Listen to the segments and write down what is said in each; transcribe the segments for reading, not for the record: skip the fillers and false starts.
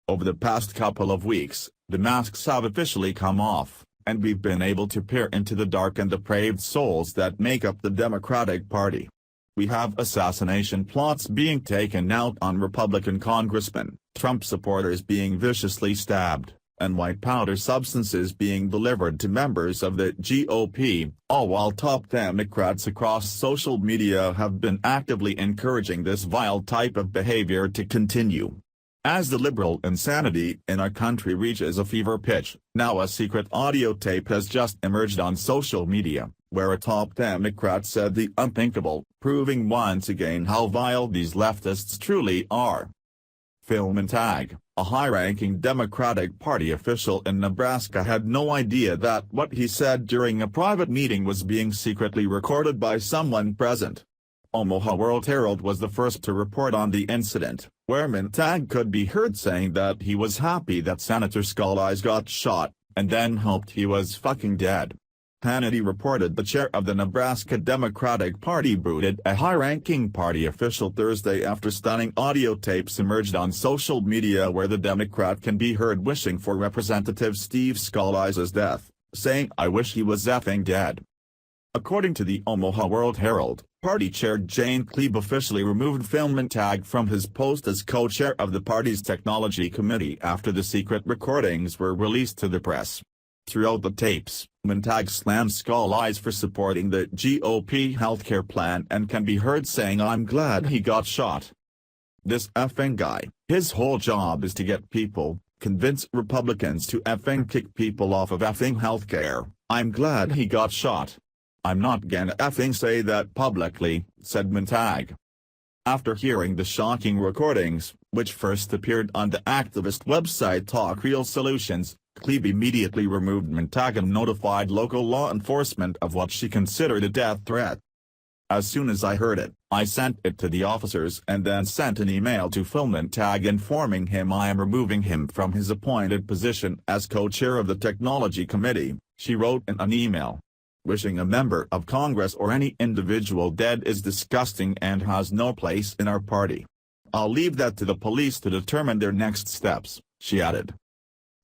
Over the past couple of weeks, the masks have officially come off, and we've been able to peer into the dark and depraved souls that make up the Democratic Party. We have assassination plots being taken out on Republican congressmen, Trump supporters being viciously stabbed, and white powder substances being delivered to members of the GOP, all while top Democrats across social media have been actively encouraging this vile type of behavior to continue. As the liberal insanity in our country reaches a fever pitch, now a secret audio tape has just emerged on social media, where a top Democrat said the unthinkable, proving once again how vile these leftists truly are. Phil Montag, a high-ranking Democratic Party official in Nebraska, had no idea that what he said during a private meeting was being secretly recorded by someone present. Omaha World-Herald was the first to report on the incident, where Montag could be heard saying that he was happy that Senator Scalise got shot, and then hoped he was fucking dead. Hannity reported the chair of the Nebraska Democratic Party booted a high-ranking party official Thursday after stunning audio tapes emerged on social media where the Democrat can be heard wishing for Representative Steve Scalise's death, saying, "I wish he was effing dead." According to the Omaha World-Herald, Party Chair Jane Kleeb officially removed Phil Montag from his post as co-chair of the party's technology committee after the secret recordings were released to the press. Throughout the tapes, Montag slammed Scalise for supporting the GOP healthcare plan and can be heard saying, "I'm glad he got shot. This effing guy, his whole job is to get people, convince Republicans to effing kick people off of effing healthcare. I'm glad he got shot. I'm not gonna effing say that publicly," said Montag. After hearing the shocking recordings, which first appeared on the activist website Talk Real Solutions, Kleeb immediately removed Montag and notified local law enforcement of what she considered a death threat. "As soon as I heard it, I sent it to the officers and then sent an email to Phil Montag informing him I am removing him from his appointed position as co-chair of the Technology Committee," she wrote in an email. "Wishing a member of Congress or any individual dead is disgusting and has no place in our party. I'll leave that to the police to determine their next steps," she added.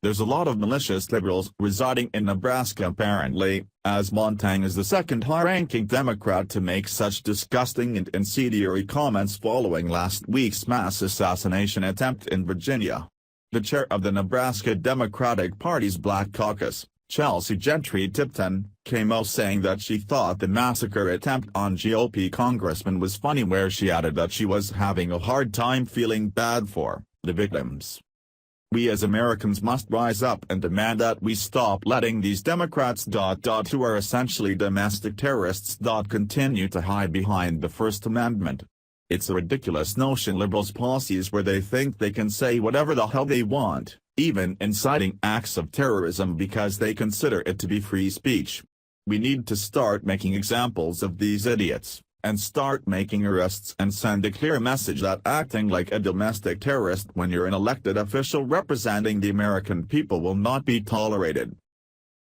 There's a lot of malicious liberals residing in Nebraska apparently, as Montang is the second high-ranking Democrat to make such disgusting and incendiary comments following last week's mass assassination attempt in Virginia. The chair of the Nebraska Democratic Party's Black Caucus, Chelsey Gentry-Tipton, came out saying that she thought the massacre attempt on GOP congressmen was funny, where she added that she was having a hard time feeling bad for the victims. "We as Americans must rise up and demand that we stop letting these Democrats who are essentially domestic terrorists continue to hide behind the First Amendment. It's a ridiculous notion liberals' policies where they think they can say whatever the hell they want, even inciting acts of terrorism because they consider it to be free speech. We need to start making examples of these idiots, and start making arrests and send a clear message that acting like a domestic terrorist when you're an elected official representing the American people will not be tolerated."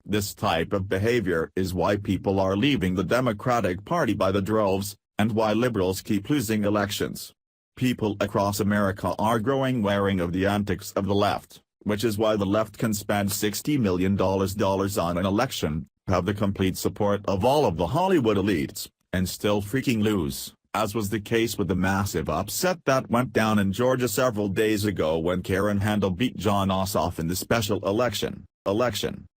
This type of behavior is why people are leaving the Democratic Party by the droves, and why liberals keep losing elections. People across America are growing wary of the antics of the left, which is why the left can spend $60 million on an election, have the complete support of all of the Hollywood elites, and still freaking lose, as was the case with the massive upset that went down in Georgia several days ago when Karen Handel beat John Ossoff in the special election.